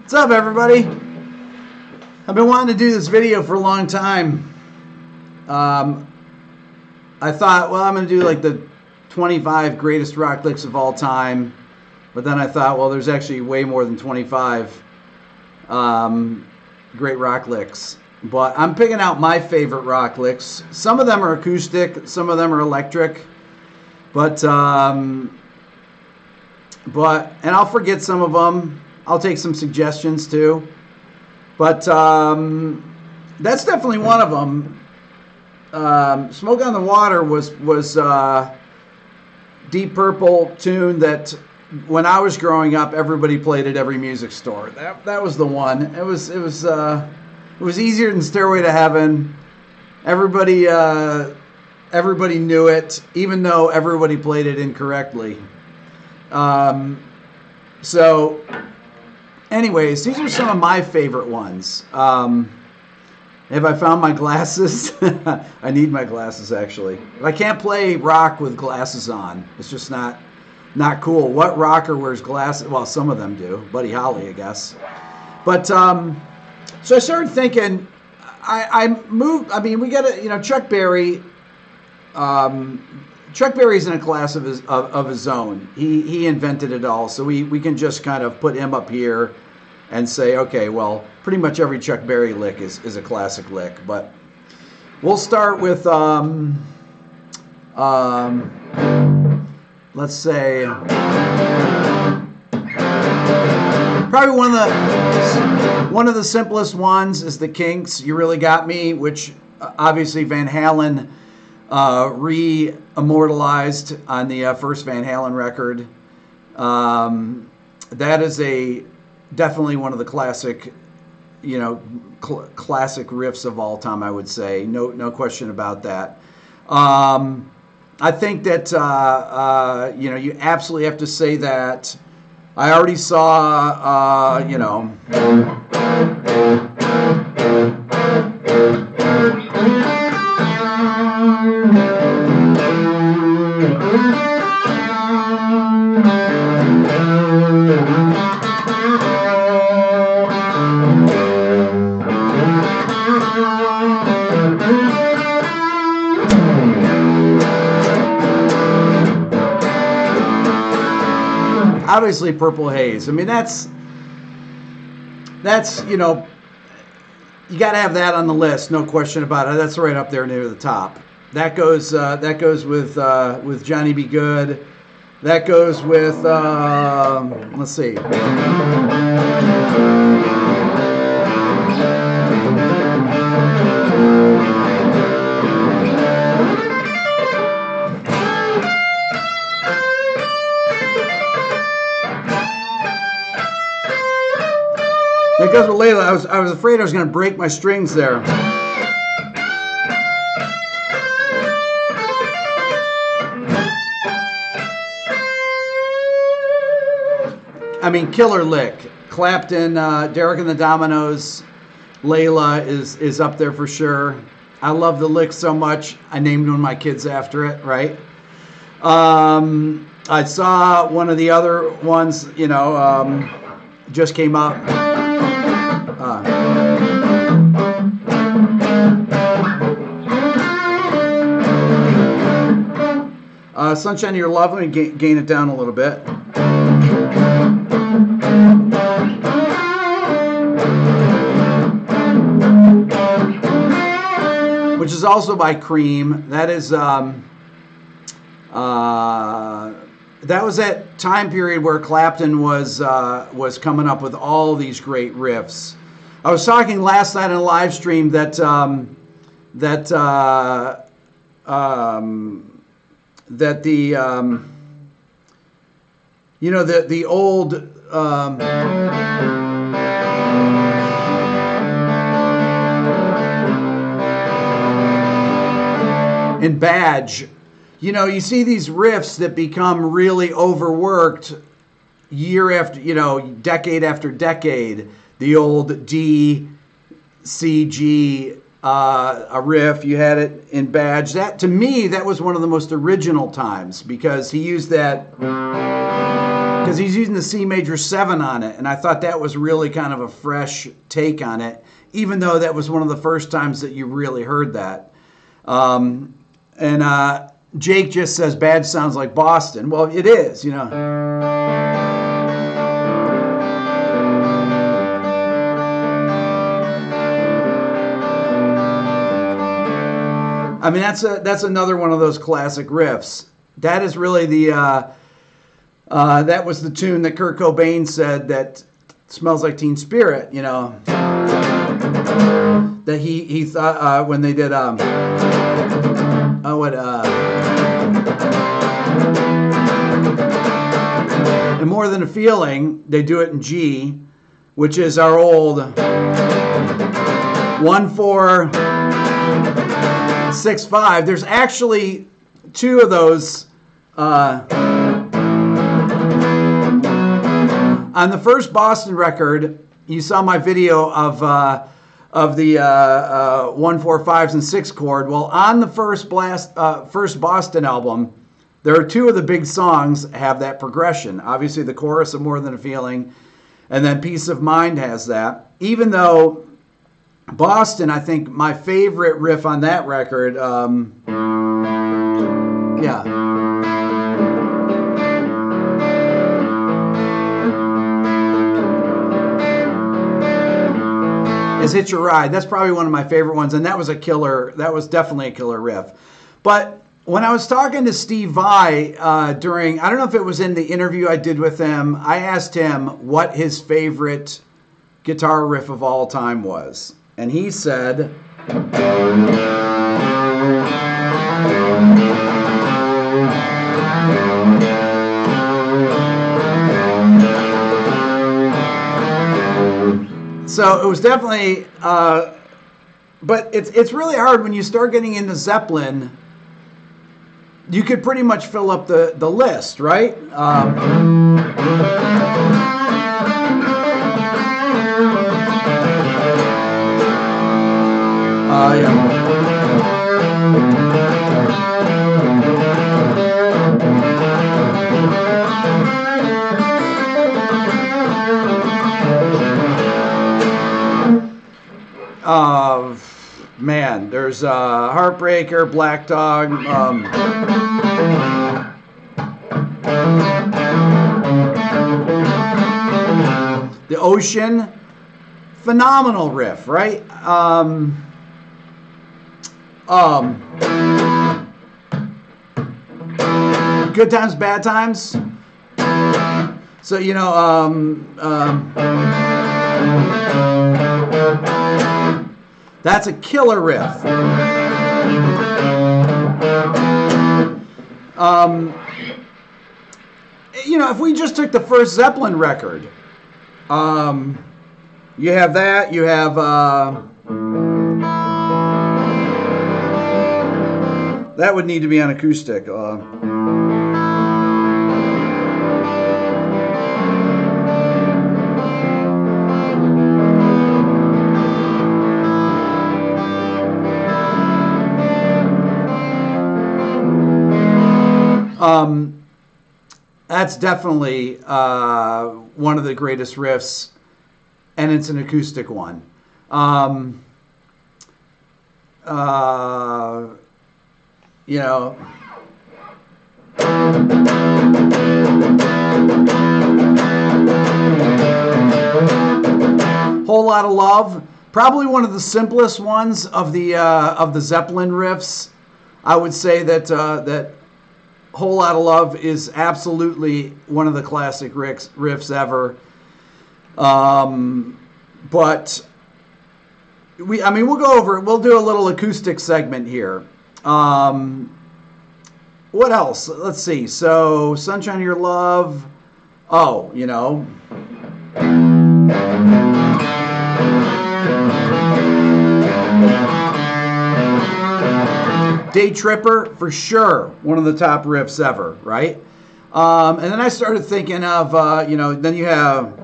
What's up, everybody? I've been wanting to do this video for a long time. I thought, well, I'm going to do like the 25 greatest rock licks of all time. But then I thought, well, there's actually way more than 25 great rock licks. But I'm picking out my favorite rock licks. Some of them are acoustic, some of them are electric. But and I'll forget some of them. I'll take some suggestions too. But that's definitely one of them. Smoke on the Water was Deep Purple tune that when I was growing up, everybody played at every music store. That was the one. It was easier than Stairway to Heaven. Everybody knew it, even though everybody played it incorrectly. So, anyways, these are some of my favorite ones. Have I found my glasses? I need my glasses, actually. I can't play rock with glasses on. It's just not cool. What rocker wears glasses? Well, some of them do. Buddy Holly, I guess. But so I started thinking. I moved. I mean, we got to. Chuck Berry. Chuck Berry's in a class of his own. He invented it all, so we can just kind of put him up here and say, okay, well, pretty much every Chuck Berry lick is a classic lick. But we'll start with let's say probably one of the simplest ones is the Kinks' "You Really Got Me," which obviously Van Halen re-immortalized on the first Van Halen record. That is definitely one of the classic, classic riffs of all time, I would say. No question about that. I think that, you absolutely have to say that. I already saw, obviously Purple Haze. I mean, that's you got to have that on the list, no question about it. That's right up there near the top. That goes with Johnny B. Good. That goes with let's see. It goes with Layla. I was afraid I was going to break my strings there. I mean, killer lick. Clapton, Derek and the Dominoes, Layla is up there for sure. I love the lick so much, I named one of my kids after it, right? I saw one of the other ones, just came up. Sunshine of Your Love, let me gain it down a little bit. Which is also by Cream. That is that was that time period where Clapton was coming up with all these great riffs. I was talking last night on a live stream that you know, the old in Badge, you know, you see these riffs that become really overworked year after, you know, decade after decade. The old D, C, G, a riff, you had it in Badge. That, to me, that was one of the most original times, because he used that, because he's using the C major 7 on it, and I thought that was really kind of a fresh take on it, even though that was one of the first times that you really heard that. Jake just says Badge sounds like Boston. Well, it is, you know. I mean, that's another one of those classic riffs. That is really the that was the tune that Kurt Cobain said that smells like Teen Spirit, you know. That he thought when they did and More Than a Feeling, they do it in G, which is our old 1-4-6-5. There's actually 2 of those on the first Boston record. You saw my video of the 1-4-5s and 6 chord. Well, on the first Boston album, there are 2 of the big songs have that progression. Obviously, the chorus of More Than a Feeling, and then Peace of Mind has that. Even though Boston, I think my favorite riff on that record, is Hitch a Ride. That's probably one of my favorite ones, and that was definitely a killer riff. But when I was talking to Steve Vai during, I don't know if it was in the interview I did with him, I asked him what his favorite guitar riff of all time was. And he said, so it was definitely, but it's really hard when you start getting into Zeppelin. You could pretty much fill up the list, right? Man, there's Heartbreaker, Black Dog. The Ocean, phenomenal riff, right? Good Times, Bad Times. So, you know, that's a killer riff. You know, if we just took the first Zeppelin record, you have that, you have that would need to be on acoustic. That's definitely one of the greatest riffs, and it's an acoustic one. You know, Whole Lot of Love, probably one of the simplest ones of the Zeppelin riffs. I would say that Whole Lotta Love is absolutely one of the classic riffs ever. But we'll go over it. We'll do a little acoustic segment here. What else? Let's see. So, Sunshine of Your Love. Oh, you know. Day Tripper, for sure, one of the top riffs ever, right? And then I started thinking of, then you have...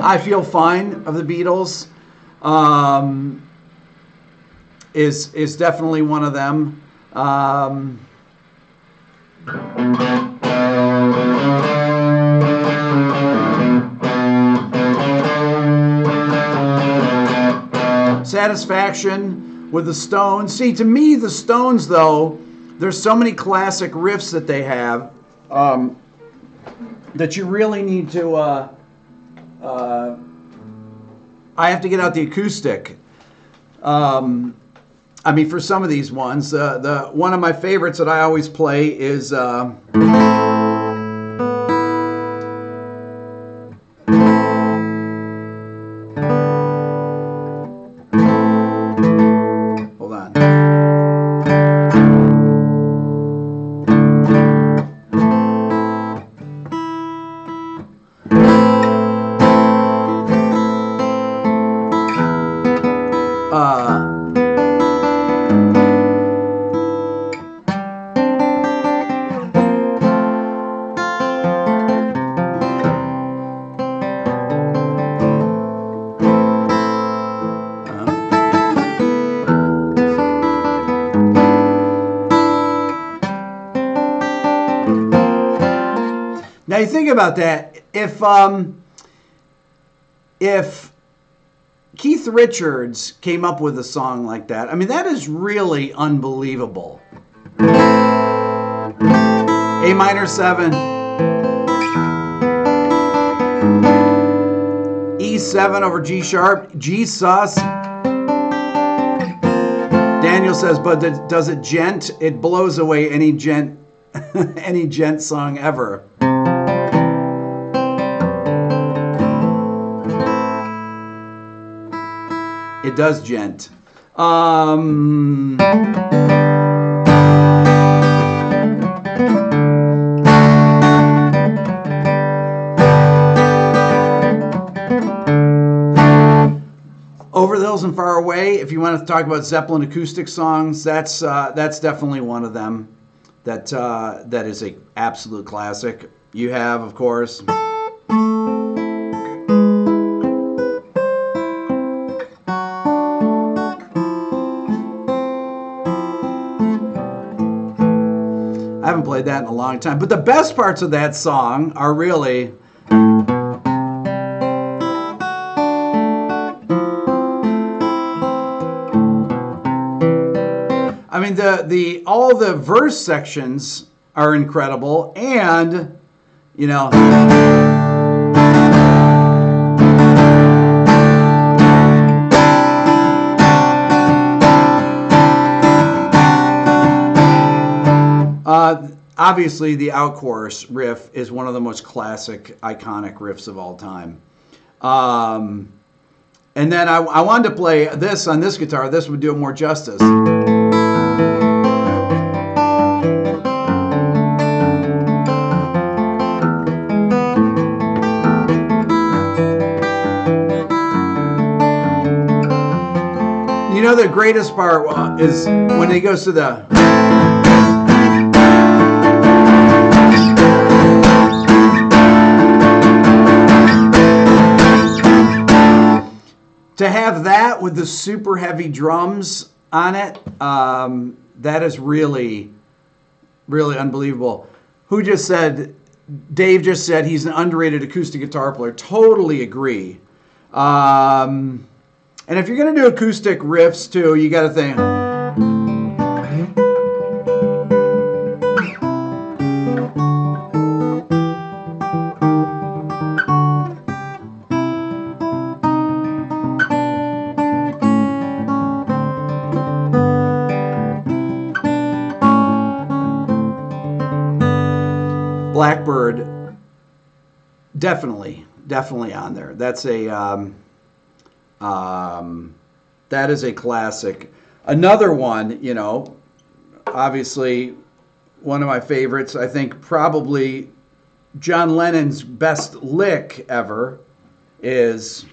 I Feel Fine of the Beatles is definitely one of them. Satisfaction with the Stones. See, to me, the Stones, though, there's so many classic riffs that they have that you really need to... I have to get out the acoustic. For some of these ones, the one of my favorites that I always play is... Now you think about that. If Keith Richards came up with a song like that, I mean, that is really unbelievable. A minor 7, E7 over G sharp, G sus. Daniel says, but does it gent? It blows away any gent any gent song ever. It does gent. Over the Hills and Far Away, if you want to talk about Zeppelin acoustic songs, that's definitely one of them. That is a absolute classic. You have, of course... I haven't played that in a long time. But the best parts of that song are really... I mean, all the verse sections are incredible, and, you know... Obviously, the out chorus riff is one of the most classic, iconic riffs of all time. And then I wanted to play this on this guitar. This would do it more justice. You know, the greatest part is when he goes to the... To have that with the super heavy drums on it, that is really, really unbelievable. Who just said, Dave just said he's an underrated acoustic guitar player. Totally agree. And if you're going to do acoustic riffs too, you got to think... Blackbird, definitely on there. That's a that is a classic. Another one, you know, obviously one of my favorites. I think probably John Lennon's best lick ever is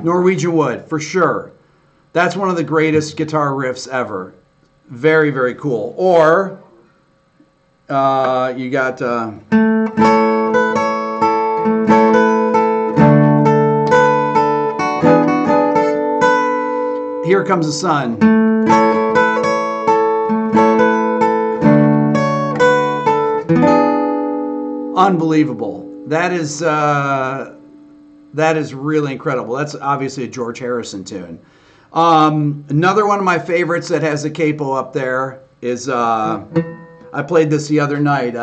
Norwegian Wood, for sure. That's one of the greatest guitar riffs ever. Very, very cool. Or you got Here Comes the Sun. Unbelievable. That is really incredible. That's obviously a George Harrison tune. Another one of my favorites that has a capo up there is, I played this the other night.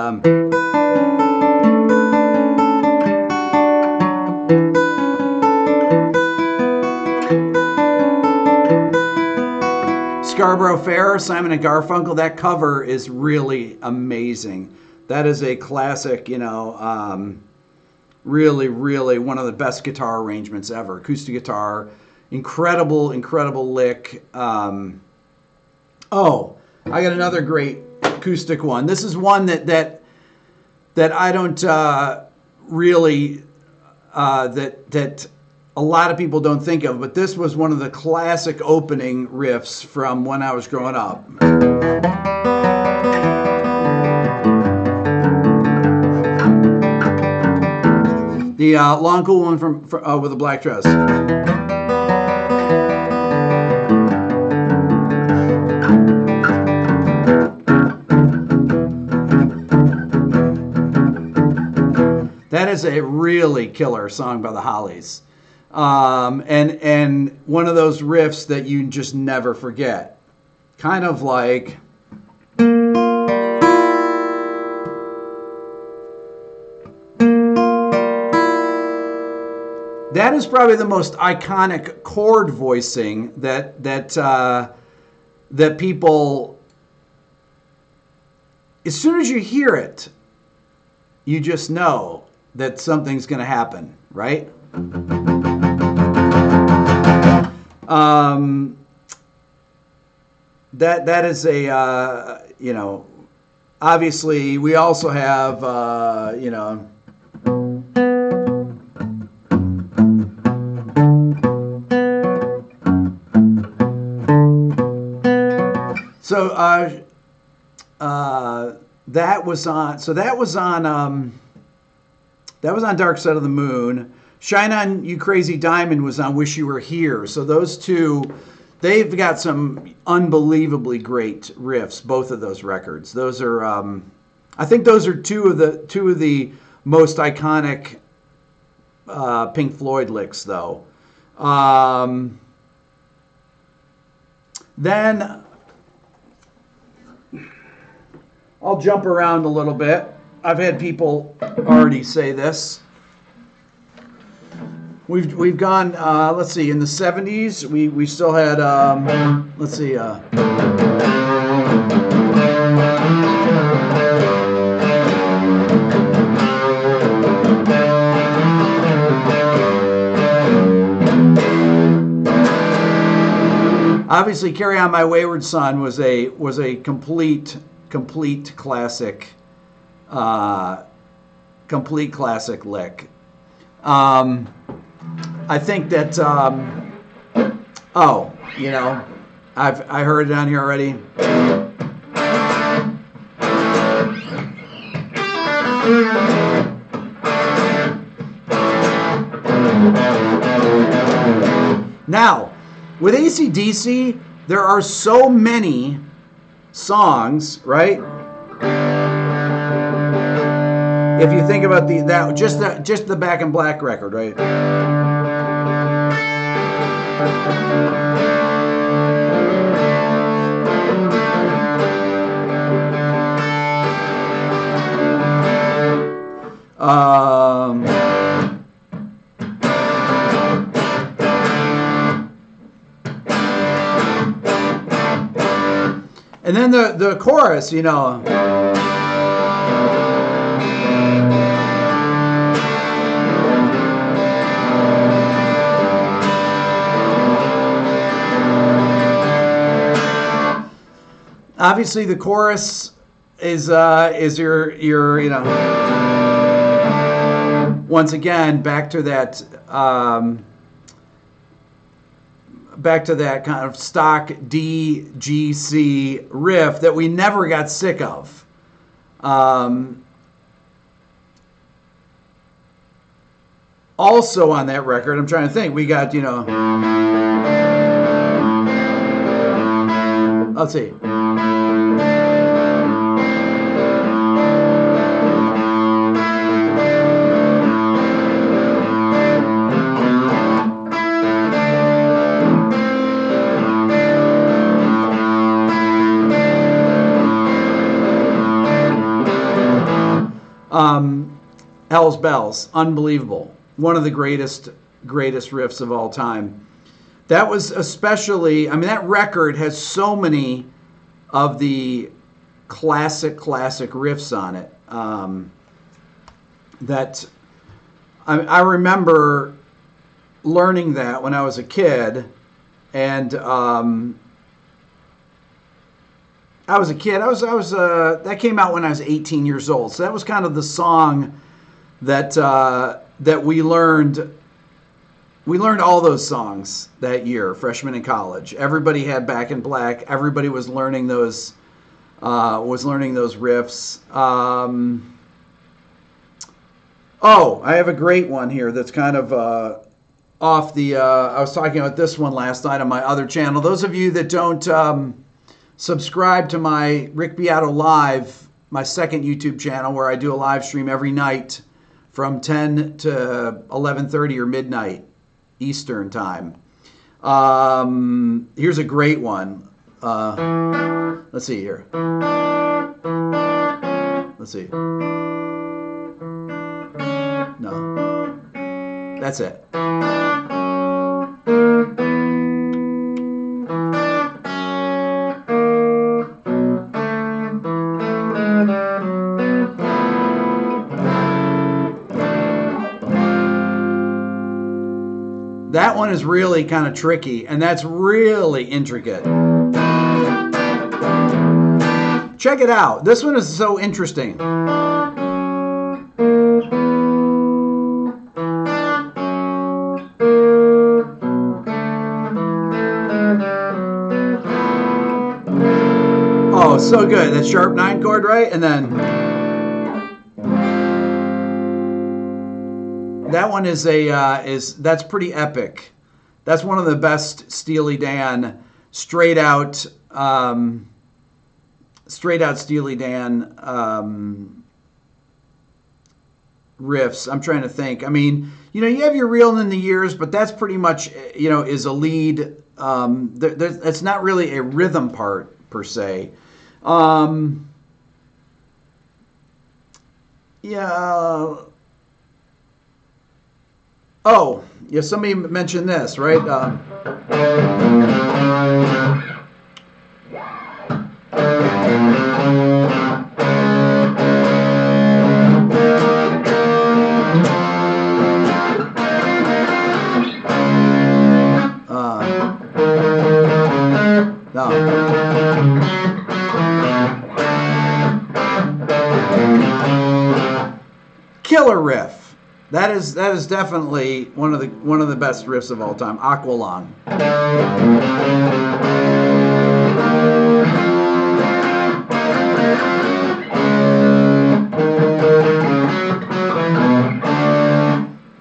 Scarborough Fair, Simon and Garfunkel. That cover is really amazing. That is a classic, you know, really, really one of the best guitar arrangements ever. Acoustic guitar, incredible lick. Oh, I got another great acoustic one. This is one that I don't really that a lot of people don't think of, but this was one of the classic opening riffs from when I was growing up. The Long Cool One from with a black dress. That is a really killer song by the Hollies. And one of those riffs that you just never forget. Kind of like... That is probably the most iconic chord voicing that people, as soon as you hear it, you just know that something's going to happen, right? That is a you know, obviously we also have you know. So that was on. So that was on. That was on Dark Side of the Moon. Shine On You Crazy Diamond was on Wish You Were Here. So those two, they've got some unbelievably great riffs. Both of those records. Those are. I think those are two of the most iconic Pink Floyd licks, though. Then. I'll jump around a little bit. I've had people already say this. We've gone. Let's see. In the 70s, we still had. Let's see. Obviously, Carry On My Wayward Son was a complete classic, complete classic lick. I think that oh, you know, I heard it on here already. Now, with AC/DC, there are so many songs, right? If you think about just the Back in Black record, right? And then the chorus, you know. Obviously, the chorus is your you know, once again back to that kind of stock D G C riff that we never got sick of. Also on that record, I'm trying to think, we got, you know, let's see. Hell's Bells, unbelievable. One of the greatest riffs of all time. That was especially, I mean, that record has so many of the classic riffs on it that I remember learning that when I was a kid, and that came out when I was 18 years old. So that was kind of the song that we learned. We learned all those songs that year, freshman in college. Everybody had Back in Black. Everybody was learning those riffs. Oh, I have a great one here that's kind of off the. I was talking about this one last night on my other channel. Those of you that don't subscribe to my Rick Beato Live, my second YouTube channel, where I do a live stream every night from 10 to 11:30 or midnight Eastern time. Here's a great one. Let's see here. Let's see. No. That's it. That one is really kind of tricky, and that's really intricate. Check it out. This one is so interesting. Oh, so good. That sharp 9 chord, right? And then that one is that's pretty epic. That's one of the best Steely Dan straight out Steely Dan riffs. I'm trying to think. I mean, you know, you have your Reelin' in the Years, but that's pretty much, you know, is a lead. It's not really a rhythm part per se. Yeah. Oh, yeah, somebody mentioned this, right? No. Killer riff. That is definitely one of the best riffs of all time. Aqualung.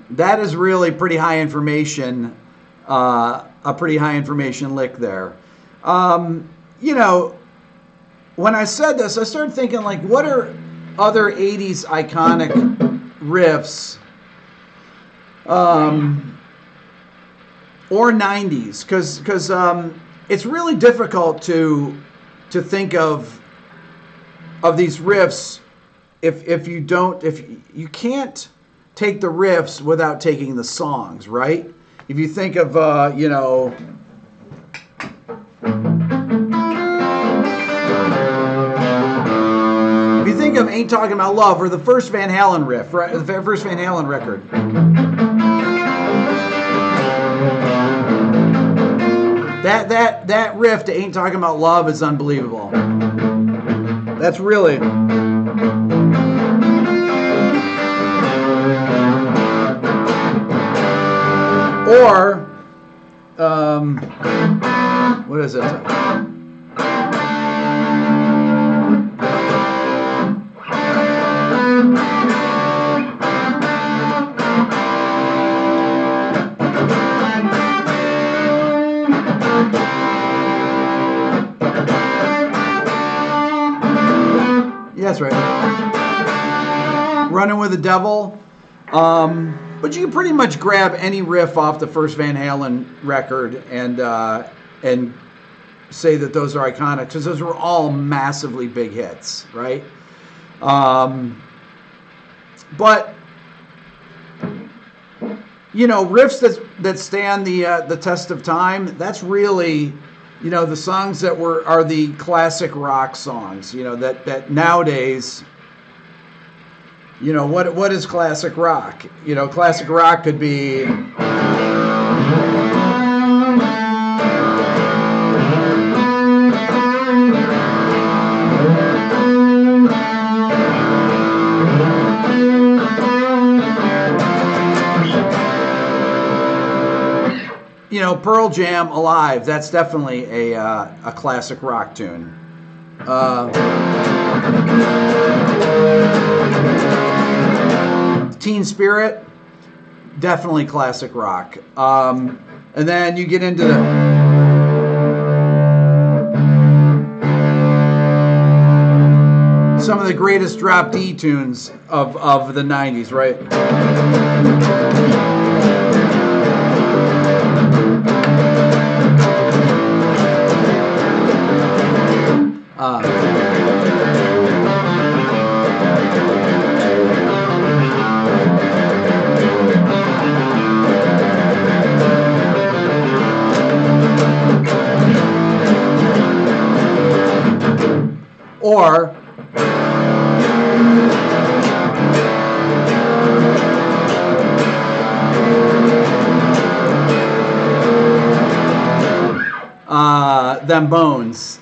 That is really pretty high information. A pretty high information lick there. You know, when I said this, I started thinking, like, what are other 80s iconic riffs, or 90s, because it's really difficult to think of these riffs if you can't take the riffs without taking the songs, right? If you think of you know, if you think of Ain't Talking About Love or the first Van Halen riff, right? The first Van Halen record. That riff to Ain't Talking About Love is unbelievable. That's really... Or, what is it? Yeah, that's right. Running with the Devil. But you can pretty much grab any riff off the first Van Halen record and say that those are iconic, because those were all massively big hits, right? But you know, riffs that stand the test of time, that's really, you know, the songs that are the classic rock songs. You know, that nowadays. You know, what is classic rock? You know, classic rock could be... You know, Pearl Jam, Alive, that's definitely a classic rock tune. Teen Spirit, definitely classic rock. And then you get into some of the greatest drop D tunes of the 90s, right? Or Them Bones.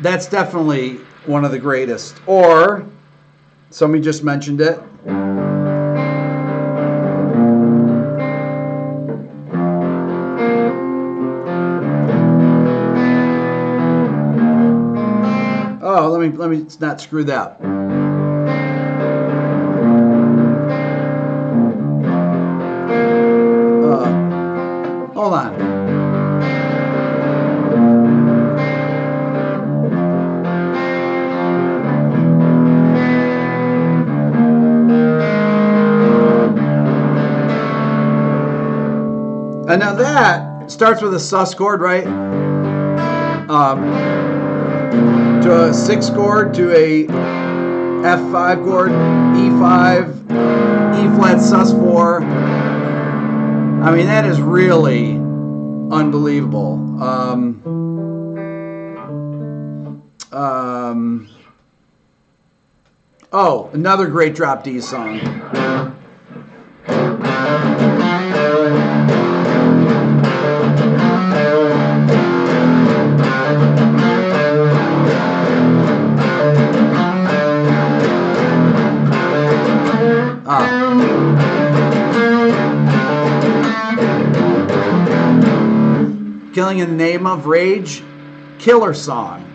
That's definitely one of the greatest. Or somebody just mentioned it. Oh, let me not screw that. Hold on. And now that starts with a sus chord, right? To a 6 chord, to a F5 chord, E5, E flat sus 4. I mean, that is really unbelievable. Oh, another great drop D song. Killing in the Name of Rage, killer song.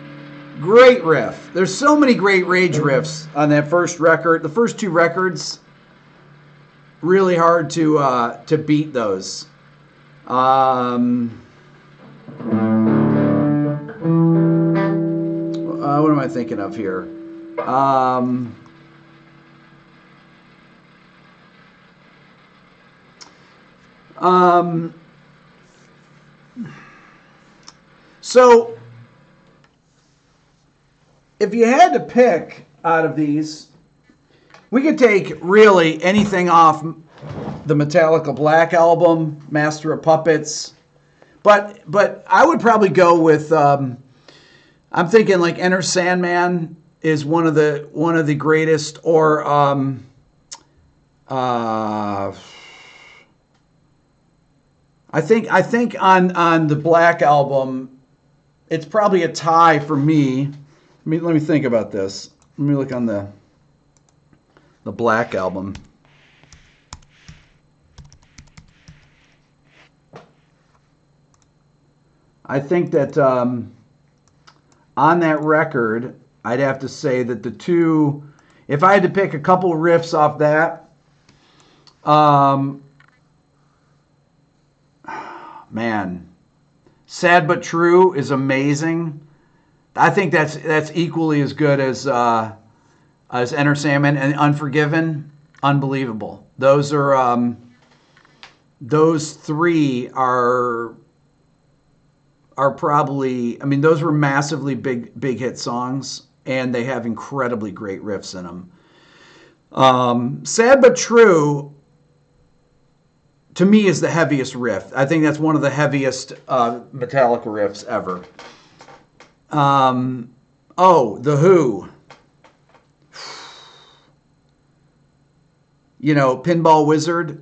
Great riff. There's so many great Rage riffs on that first record. The first 2 records, really hard to beat those. What am I thinking of here? So if you had to pick out of these, we could take really anything off the Metallica Black album, Master of Puppets, but I would probably go with. I'm thinking like Enter Sandman is one of the greatest, or I think on the Black album, it's probably a tie for me. Let me think about this. Let me look on the Black album. I think that on that record, I'd have to say that the two, if I had to pick a couple riffs off that, man, Sad But True is amazing. I think that's equally as good as Enter Sandman, and Unforgiven, unbelievable. Those three are probably, I mean, those were massively big hit songs, and they have incredibly great riffs in them. Sad But True, to me, is the heaviest riff. I think that's one of the heaviest Metallica riffs ever. The Who. Pinball Wizard.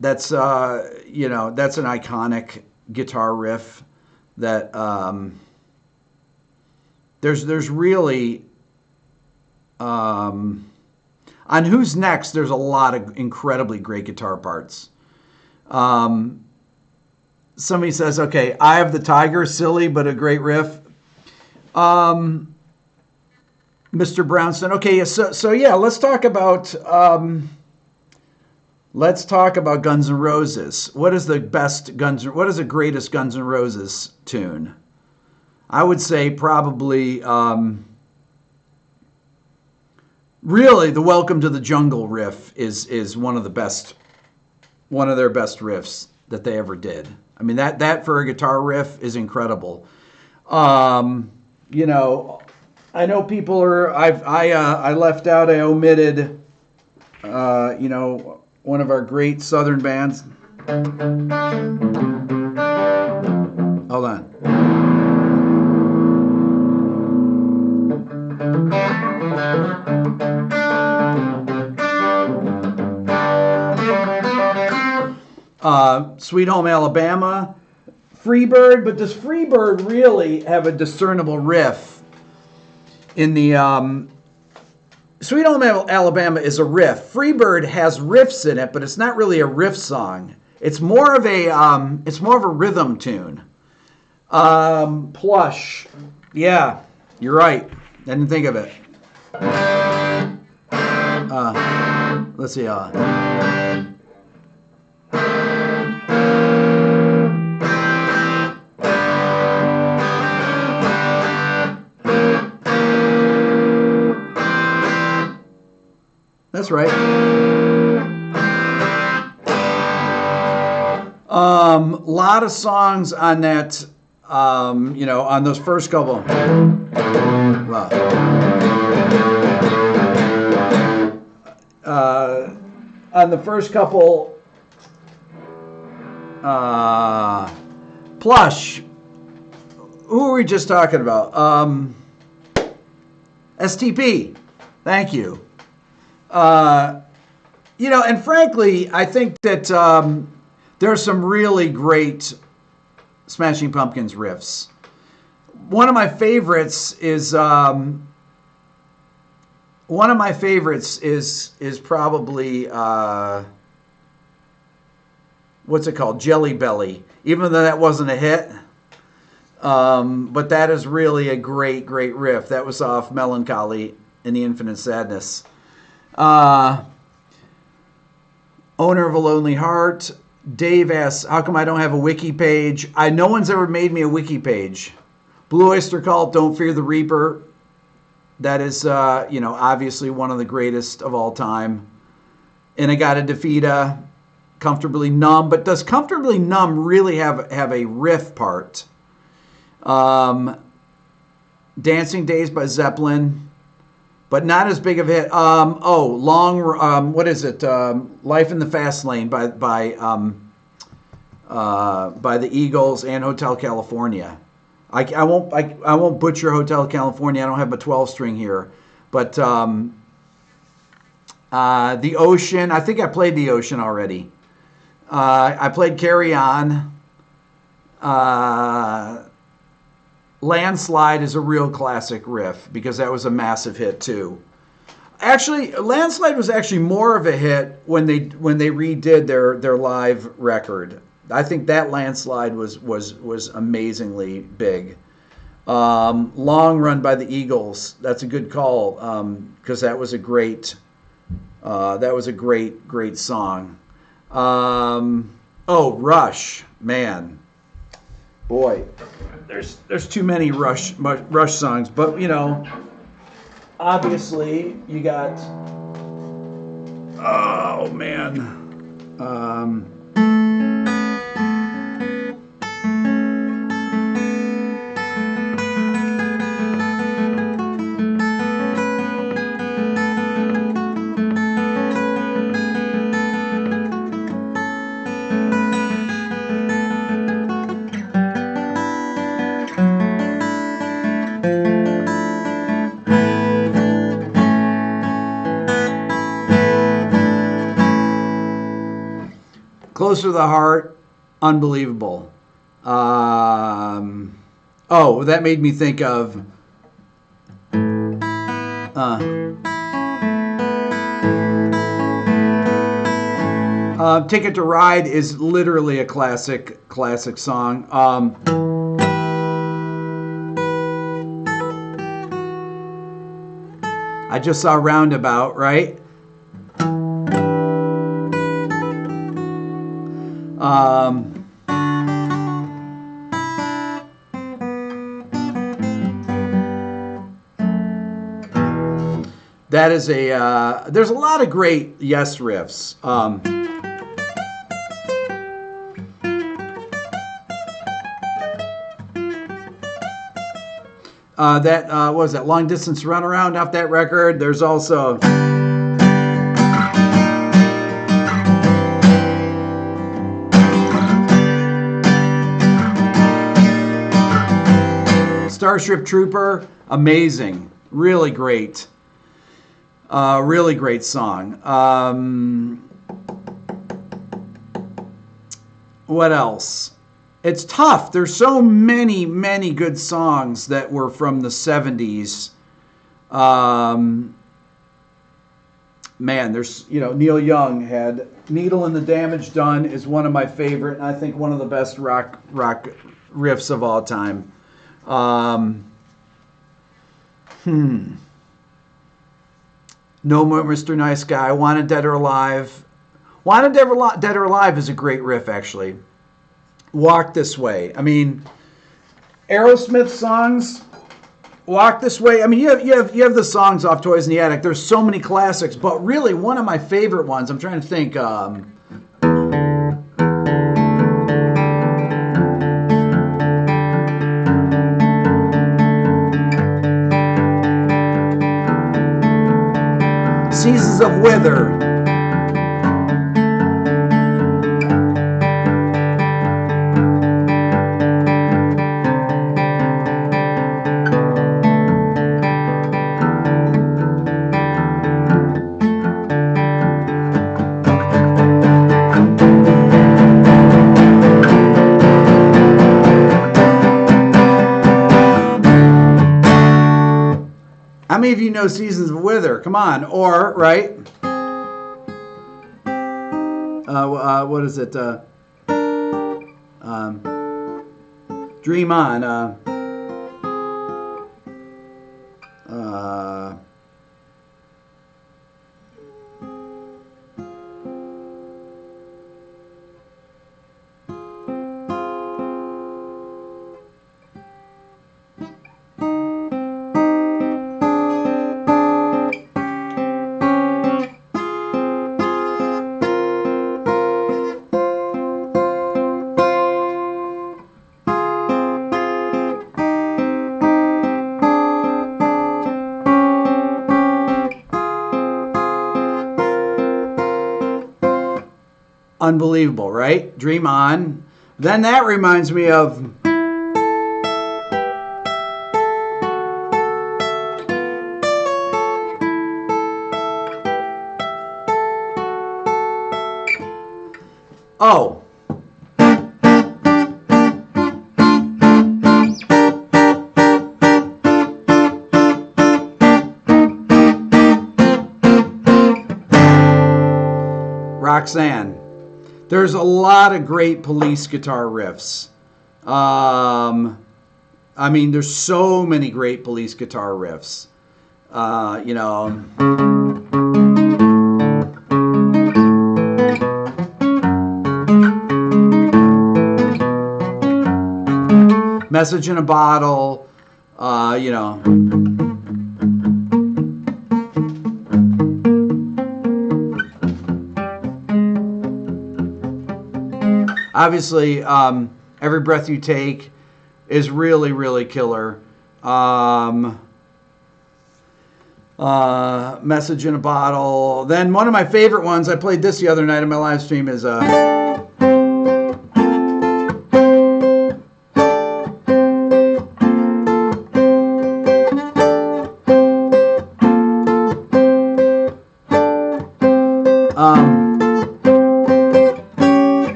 That's that's an iconic guitar riff. That there's really on Who's Next. There's a lot of incredibly great guitar parts. Somebody says, okay, Eye of the Tiger, silly but a great riff. Mr. Brownstone. Okay, so yeah, let's talk about Guns N' Roses. What is the greatest Guns N' Roses tune? I would say probably really the Welcome to the Jungle riff is one of their best riffs that they ever did. I mean, that for a guitar riff is incredible. I know people are. I left out. I omitted. One of our great Southern bands. Hold on. Sweet Home Alabama, Freebird, but does Freebird really have a discernible riff? In the Sweet Home Alabama is a riff. Freebird has riffs in it, but it's not really a riff song. It's more of a rhythm tune. Plush, yeah, you're right. I didn't think of it. Let's see. That's right. Lot of songs on that, on those first couple. Wow. On the first couple, Plush. Who were we just talking about? STP. Thank you. And frankly, I think that there are some really great Smashing Pumpkins riffs. One of my favorites is probably what's it called? Jelly Belly. Even though that wasn't a hit, but that is really a great riff. That was off Melancholy and the Infinite Sadness. Owner of a Lonely Heart. Dave asks, how come I don't have a wiki page? No one's ever made me a wiki page. Blue Oyster Cult, Don't Fear the Reaper. That is, obviously one of the greatest of all time. In-A-Gadda-Da-Vida, Comfortably Numb. But does Comfortably Numb really have a riff part? Dancing Days by Zeppelin, but not as big of a hit. What is it? Life in the Fast Lane by the Eagles and Hotel California. I won't butcher Hotel California. I don't have a 12-string here, but The Ocean. I think I played The Ocean already. I played Carry On. Landslide is a real classic riff because that was a massive hit too. Actually, Landslide was actually more of a hit when they redid their live record. I think that Landslide was amazingly big. Long Run by the Eagles. That's a good call because that was a great song. Rush, man, boy, there's too many Rush songs, but you know, obviously you got, oh man, Closer to the Heart, unbelievable. That made me think of Ticket to Ride is literally a classic song. I just saw Roundabout, right? That is there's a lot of great Yes riffs. What was that? Long Distance Runaround off that record. There's also Starship Trooper, amazing, really great song. What else? It's tough. There's so many good songs that were from the 70s. Man, there's, Neil Young had Needle and the Damage Done is one of my favorite, and I think one of the best rock riffs of all time. No More Mr. Nice Guy, Wanted Dead or Alive. Wanted Dead or Alive is a great riff, actually. Walk This Way. I mean, Aerosmith songs, Walk This Way. I mean, you have the songs off Toys in the Attic. There's so many classics, but really one of my favorite ones, I'm trying to think, Seasons of Wither. How many of you know Seasons of Wither? Come on. Or, right? What is it? Dream On. Unbelievable, right? Dream On. Then that reminds me of... Oh. Roxanne. There's a lot of great Police guitar riffs. I mean, there's so many great Police guitar riffs. You know... Message in a Bottle, you know. Obviously, Every Breath You Take is really, really killer. Message in a Bottle. Then one of my favorite ones, I played this the other night on my live stream, is...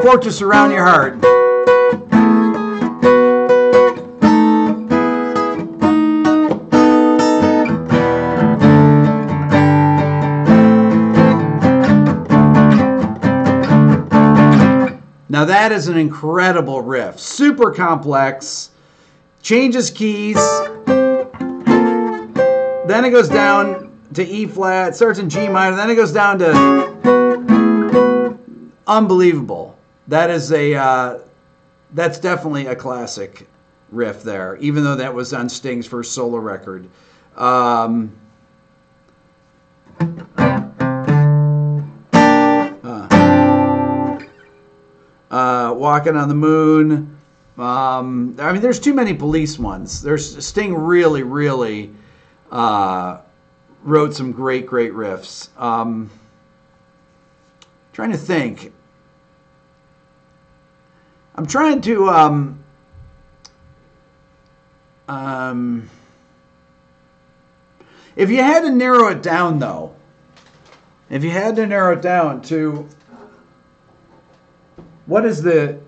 Fortress Around Your Heart. Now that is an incredible riff. Super complex. Changes keys. Then it goes down to E flat. Starts in G minor. Then it goes down to... Unbelievable. That is that's definitely a classic riff there, even though that was on Sting's first solo record. Walking on the Moon. I mean, there's too many Police ones. Sting really, really wrote some great, great riffs. Trying to think. I'm trying to if you had to narrow it down though, if you had to narrow it down to what are the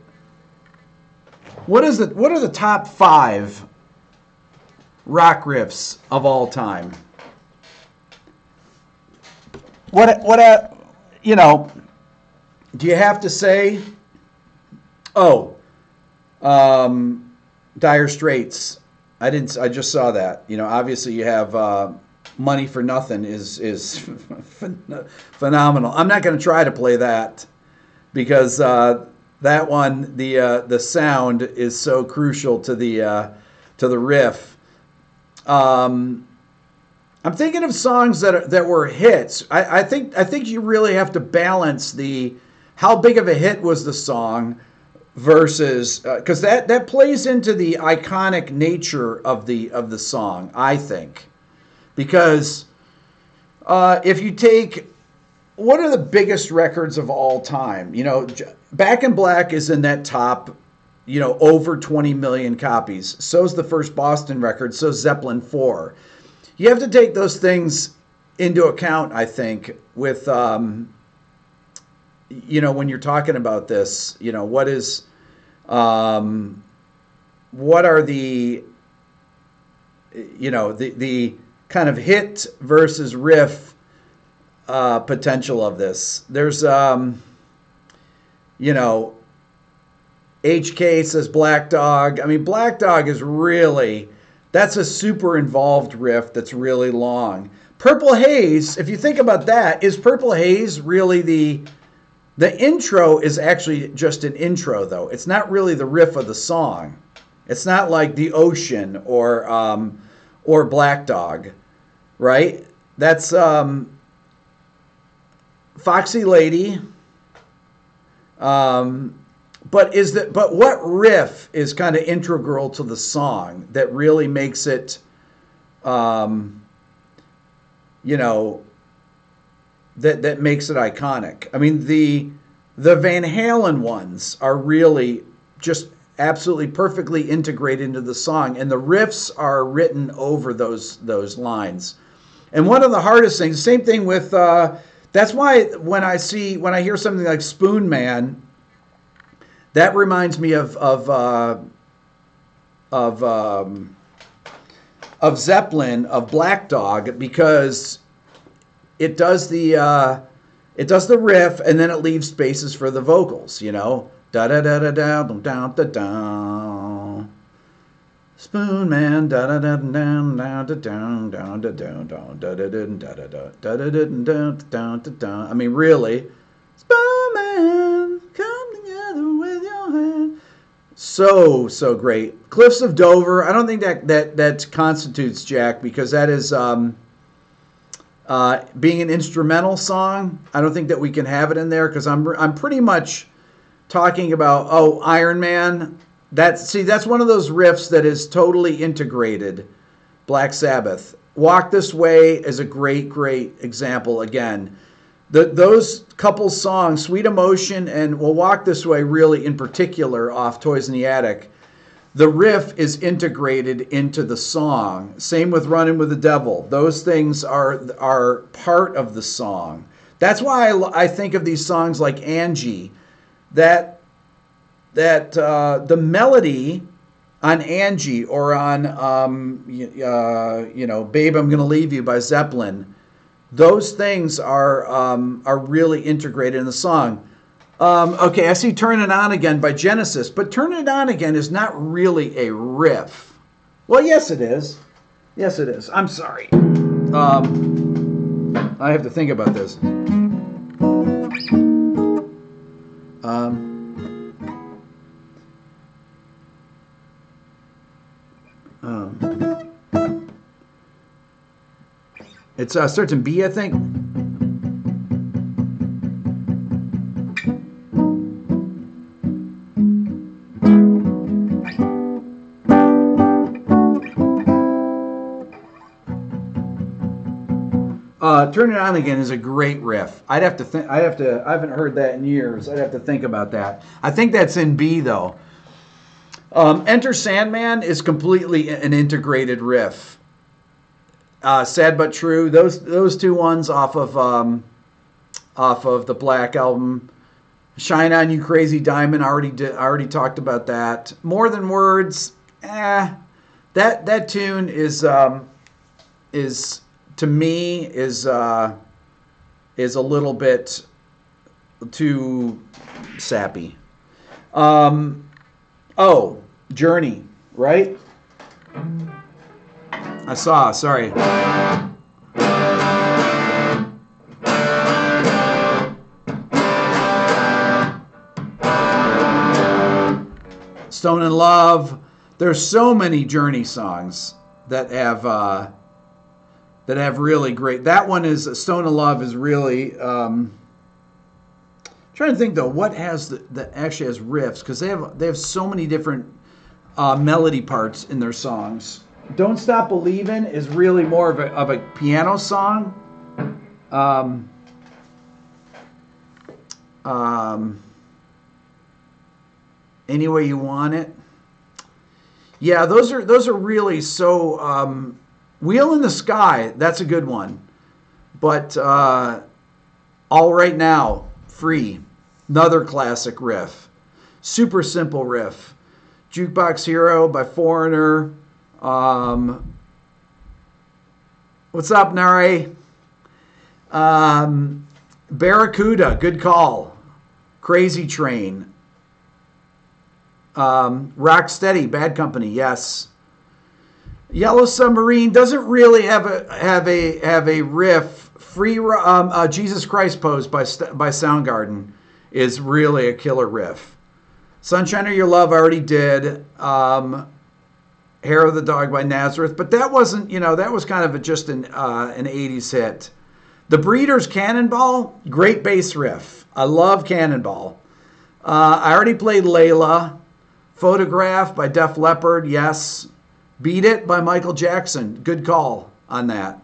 top 5 rock riffs of all time? You know, do you have to say, Dire Straits? I just saw that. You know, obviously you have Money for Nothing is phenomenal. I'm not going to try to play that because that one, the sound is so crucial to the riff. I'm thinking of songs that were hits. I think you really have to balance how big of a hit was the song versus because that plays into the iconic nature of the song, I think. Because if you take what are the biggest records of all time, you know, Back in Black is in that top, you know, over 20 million copies. So's the first Boston record. So's Zeppelin 4. You have to take those things into account, I think, with you know, when you're talking about this, you know, what are the, you know, the kind of hit versus riff potential of this. There's, you know, HK says Black Dog. I mean, Black Dog is really, that's a super involved riff that's really long. Purple Haze, if you think about that, is Purple Haze really the intro is actually just an intro, though. It's not really the riff of the song. It's not like The Ocean or Black Dog, right? That's Foxy Lady. but what riff is kind of integral to the song that really makes it, you know, that makes it iconic? I mean, the Van Halen ones are really just absolutely perfectly integrated into the song, and the riffs are written over those lines. And one of the hardest things, same thing with, that's why when I hear something like Spoon Man, that reminds me of Zeppelin, of Black Dog, because it does the riff and then it leaves spaces for the vocals, you know. Da da da da da da da da da. Spoon Man, da da da da da da da da da da da da da da da. I mean, really, Spoon Man, come together with your hand. So great. Cliffs of Dover. I don't think that constitutes Jack, because that is being an instrumental song. I don't think that we can have it in there, because I'm pretty much talking about Iron Man. That's one of those riffs that is totally integrated. Black Sabbath. Walk This Way is a great example. Again, those couple songs, Sweet Emotion and Walk This Way, really in particular, off Toys in the Attic, the riff is integrated into the song. Same with Running with the Devil. Those things are part of the song. That's why I think of these songs like Angie, that the melody on Angie, or on Babe, I'm Gonna Leave You by Zeppelin, those things are really integrated in the song. Okay, I see Turn It On Again by Genesis, but Turn It On Again is not really a riff. Well, yes it is. Yes it is. I'm sorry. I have to think about this. It starts in B, I think. Turn It On Again is a great riff. I haven't heard that in years. I'd have to think about that. I think that's in B, though. Enter Sandman is completely an integrated riff. Sad But True. Those two ones off of the Black album. Shine On You Crazy Diamond. Already talked about that. More Than Words. That tune is to me is a little bit too sappy. Journey, right? Sorry. Stone in Love. There's so many Journey songs that have really great. That one is Stone in Love is really. Trying to think though, what has that actually has riffs, because they have so many different melody parts in their songs. Don't Stop Believin' is really more of a piano song. Any Way You Want It. Yeah, those are really so. Wheel in the Sky, that's a good one. But All Right Now, Free, another classic riff. Super simple riff. Jukebox Hero by Foreigner. What's up, Nare? Barracuda, good call. Crazy Train. Rock Steady, Bad Company, yes. Yellow Submarine doesn't really have a riff. Jesus Christ Pose by Soundgarden is really a killer riff. Sunshine of Your Love I already did. Hair of the Dog by Nazareth, but that wasn't, that was kind of just an 80s hit. The Breeders' Cannonball, great bass riff. I love Cannonball. I already played Layla. Photograph by Def Leppard, yes. Beat It by Michael Jackson. Good call on that.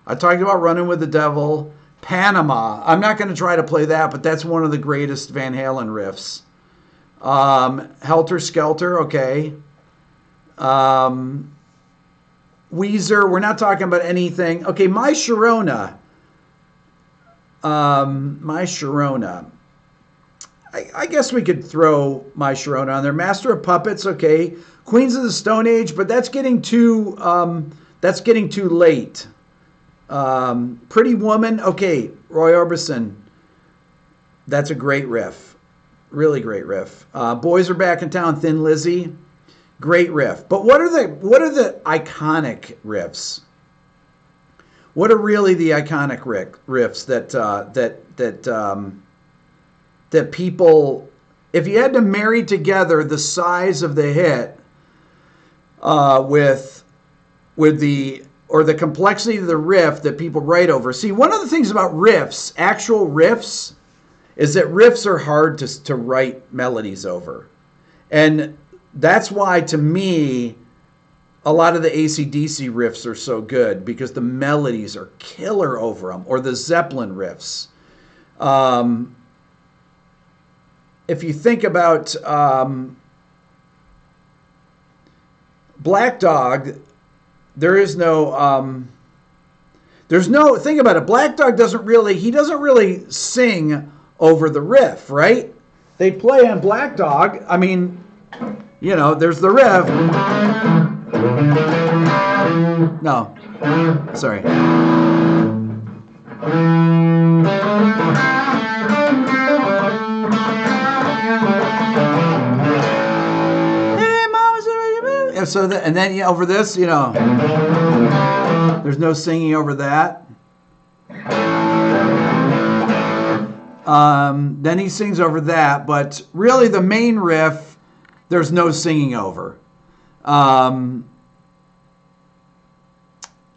I talked about Running with the Devil. Panama. I'm not going to try to play that, but that's one of the greatest Van Halen riffs. Helter Skelter, okay. Weezer, we're not talking about anything. Okay, My Sharona. My Sharona. I guess we could throw My Sharona on there. Master of Puppets, okay. Queens of the Stone Age, but that's getting too late. Pretty Woman, okay. Roy Orbison. That's a great riff. Really great riff. Boys Are Back in Town, Thin Lizzy. Great riff. But what are the iconic riffs? What are really the iconic riffs that people, if you had to marry together the size of the hit with the complexity of the riff that people write over. See, one of the things about riffs, actual riffs, is that riffs are hard to write melodies over. And that's why, to me, a lot of the AC/DC riffs are so good, because the melodies are killer over them, or the Zeppelin riffs. If you think about Black Dog, there's no think about it. Black Dog doesn't really sing over the riff, right? They play on Black Dog. I mean, there's the riff. No, sorry. So and then over this, there's no singing over that. Then he sings over that, but really the main riff, there's no singing over.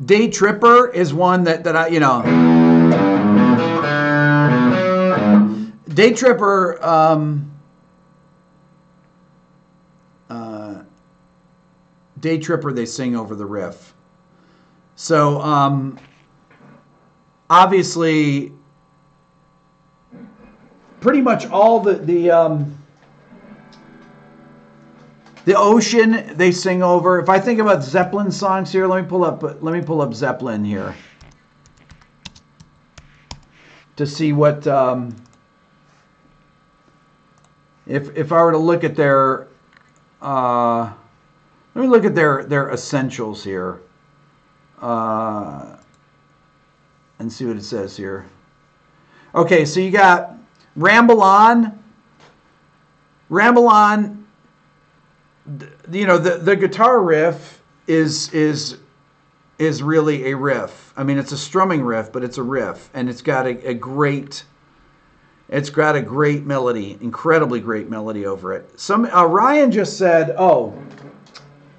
Day Tripper is one that I, Day Tripper, Day Tripper, they sing over the riff. So, obviously, pretty much all the Ocean they sing over. If I think about Zeppelin songs here, let me pull up Zeppelin here to see what if I were to look at their let me look at their essentials here and see what it says here. Okay, so you got Ramble On. Ramble On, the guitar riff is really a riff. I mean, it's a strumming riff, but it's a riff, and it's got a great melody, incredibly great melody over it. Ryan just said, oh,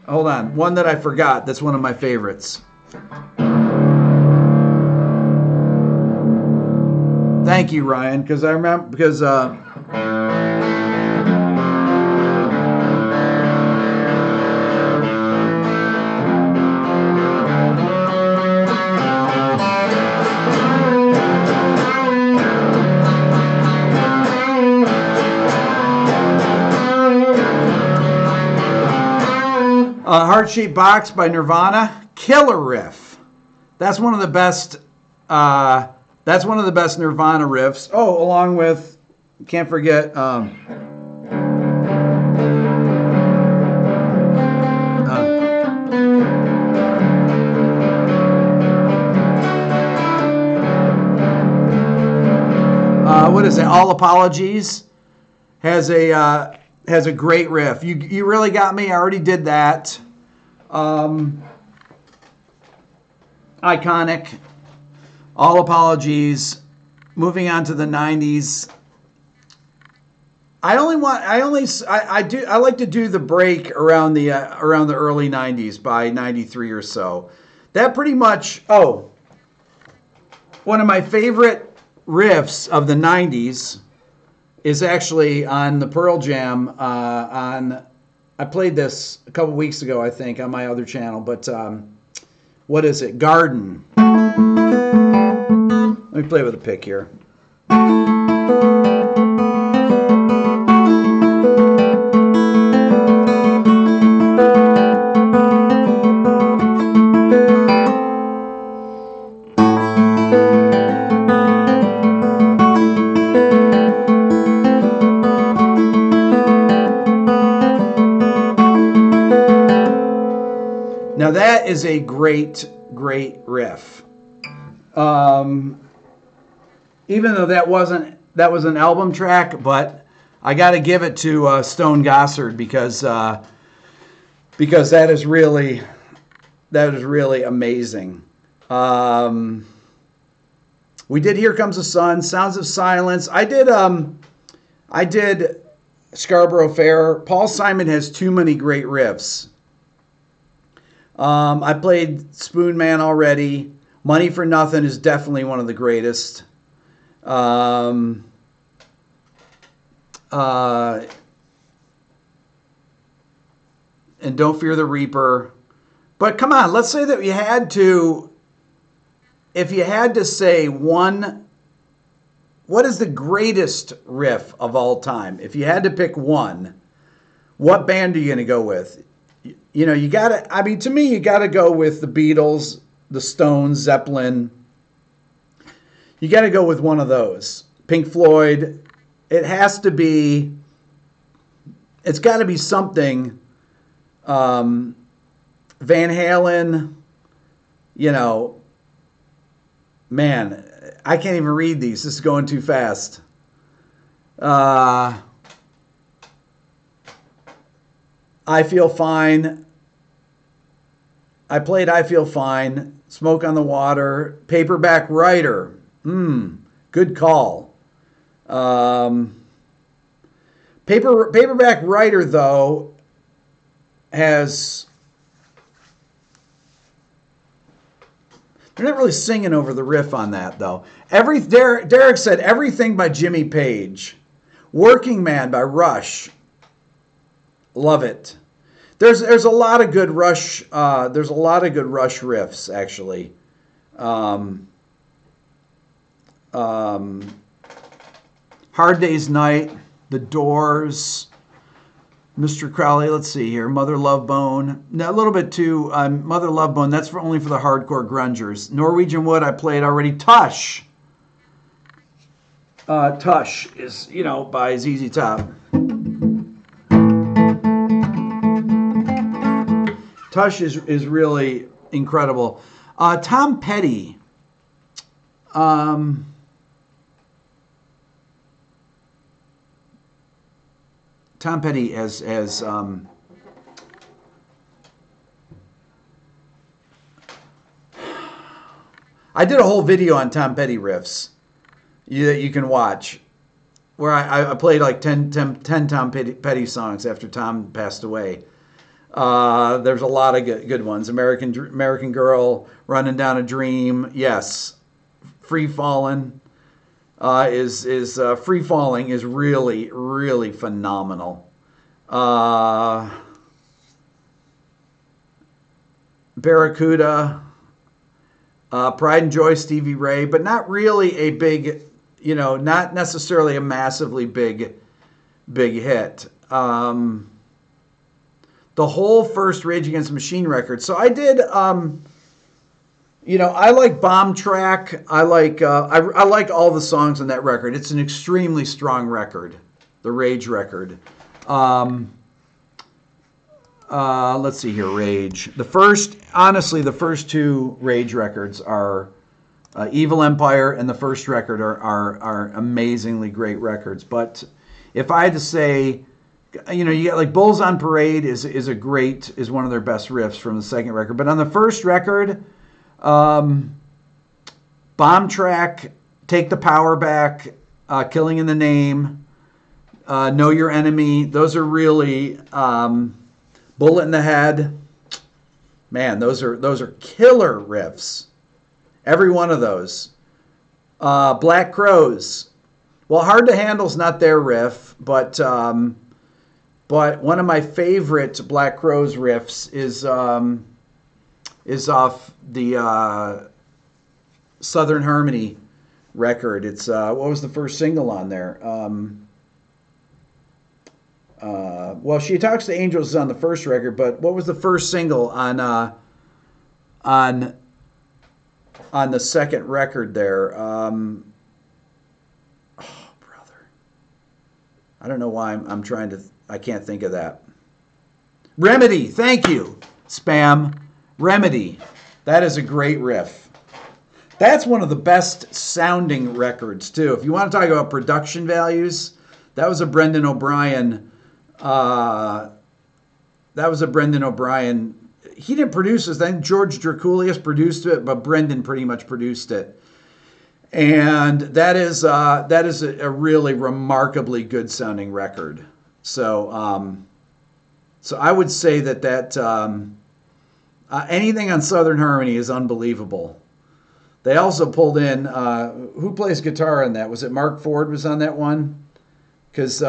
hold on, one that I forgot. That's one of my favorites. Thank you, Ryan, because I remember Heart-Shaped Box by Nirvana, killer riff. That's one of the best. That's one of the best Nirvana riffs. Oh, along with, can't forget. What is it? All Apologies has a great riff. You really got me. I already did that. Iconic. All Apologies. Moving on to the 90s. I like to do the break around the early 90s by 93 or so. That pretty much, one of my favorite riffs of the 90s is actually on the Pearl Jam. I played this a couple weeks ago, I think, on my other channel. But what is it? Garden. Let me play with a pick here. Now that is a great, great riff. Even though that was an album track, but I got to give it to Stone Gossard because that is really amazing. We did Here Comes the Sun, Sounds of Silence. I did Scarborough Fair. Paul Simon has too many great riffs. I played Spoon Man already. Money for Nothing is definitely one of the greatest. And Don't Fear the Reaper. But come on, let's say that if you had to say one, what is the greatest riff of all time? If you had to pick one, what band are you going to go with? You know, to me, you got to go with the Beatles, the Stones, Zeppelin. You got to go with one of those. Pink Floyd. It's got to be something. Van Halen, you know, man, I can't even read these. This is going too fast. I Feel Fine. I played I Feel Fine. Smoke on the Water. Paperback Writer. Good call. Paperback Writer, though, has... They're not really singing over the riff on that, though. Derek said everything by Jimmy Page. Working Man by Rush. Love it. There's a lot of good Rush. There's a lot of good Rush riffs, actually. Hard Day's Night, The Doors, Mr. Crowley. Let's see here. Mother Love Bone. Now, a little bit too. Mother Love Bone. That's only for the hardcore grungers. Norwegian Wood. I played already. Tush. Tush is by ZZ Top. Tush is really incredible. Tom Petty. Tom Petty as I did a whole video on Tom Petty riffs that you can watch, where I played like 10 Tom Petty songs after Tom passed away. There's a lot of good ones. American Girl, Running Down a Dream, yes. Free Fallin' is Free Falling is really, really phenomenal. Barracuda, Pride and Joy, Stevie Ray, but not really a big, not necessarily a massively big hit. The whole first Rage Against the Machine record. So I did, I like Bomb Track. I like all the songs on that record. It's an extremely strong record, the Rage record. Let's see here, Rage. The first two Rage records are Evil Empire and the first record are amazingly great records. But if I had to say, you got like Bulls on Parade is one of their best riffs from the second record. But on the first record, Bomb Track, Take the Power Back, Killing in the Name, Know Your Enemy, those are really, Bullet in the Head, man, those are killer riffs. Every one of those. Black Crowes, Well, Hard to Handle's not their riff, but one of my favorite Black Crowes riffs is off the Southern Harmony record. It's what was the first single on there? Well, She Talks to Angels is on the first record, but what was the first single on the second record there? Oh, brother, I don't know why I'm trying to. I can't think of that. Remedy, thank you, Spam. Remedy, that is a great riff. That's one of the best sounding records too. If you want to talk about production values, that was a Brendan O'Brien. He didn't produce this. Then George Draculius produced it, but Brendan pretty much produced it. And that is a really remarkably good sounding record. So I would say that anything on Southern Harmony is unbelievable. They also pulled in who plays guitar on that? Was it Mark Ford was on that one? Because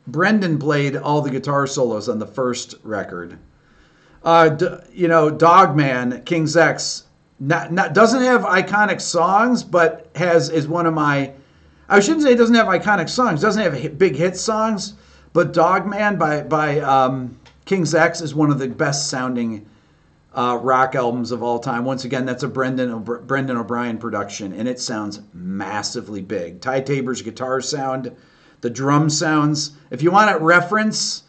Brendan played all the guitar solos on the first record. Dogman, King's X, doesn't have iconic songs, but is one of my. I shouldn't say it doesn't have iconic songs. Doesn't have big hit songs, but Dogman by King's X is one of the best sounding rock albums of all time. Once again, that's a Brendan O'Brien production, and it sounds massively big. Ty Tabor's guitar sound, the drum sounds. If you want a reference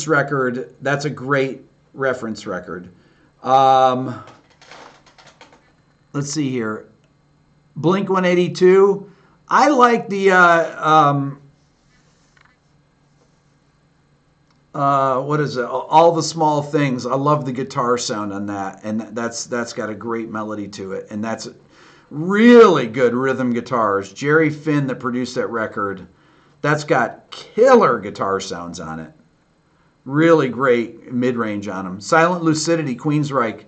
record, that's a great reference record. Let's see here. Blink 182. I like the what is it? All the Small Things. I love the guitar sound on that, and that's got a great melody to it, and that's really good rhythm guitars. Jerry Finn that produced that record, that's got killer guitar sounds on it. Really great mid-range on them. Silent Lucidity, Queensryche.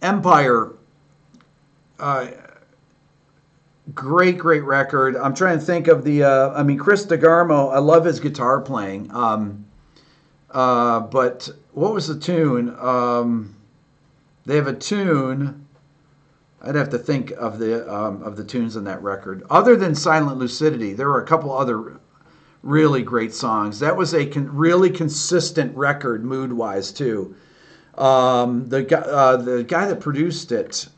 Empire. Great record. I'm trying to think of the, Chris DeGarmo, I love his guitar playing. But what was the tune? They have a tune. I'd have to think of the tunes on that record. Other than Silent Lucidity, there were a couple other really great songs. That was a really consistent record mood-wise too. The guy that produced it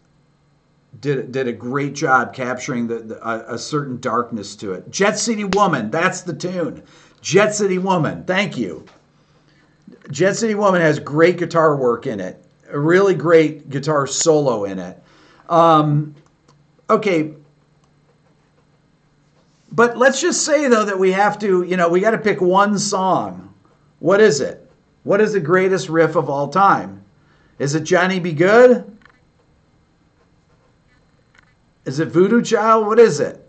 did a great job capturing a certain darkness to it. Jet City Woman, that's the tune. Jet City Woman, thank you. Jet City Woman has great guitar work in it. A really great guitar solo in it. Okay. But let's just say, though, that we have to, we got to pick one song. What is it? What is the greatest riff of all time? Is it Johnny Be Good? Is it Voodoo Child? What is it?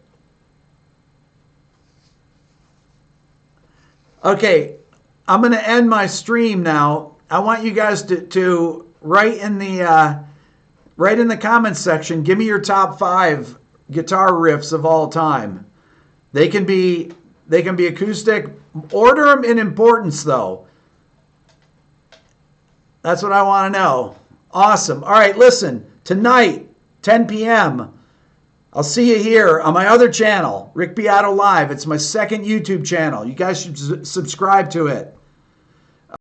Okay, I'm going to end my stream now. I want you guys to write in the comments section. Give me your top 5 guitar riffs of all time. They can be acoustic. Order them in importance, though. That's what I want to know. Awesome. All right, listen. Tonight, 10 p.m., I'll see you here on my other channel, Rick Beato Live. It's my second YouTube channel. You guys should subscribe to it.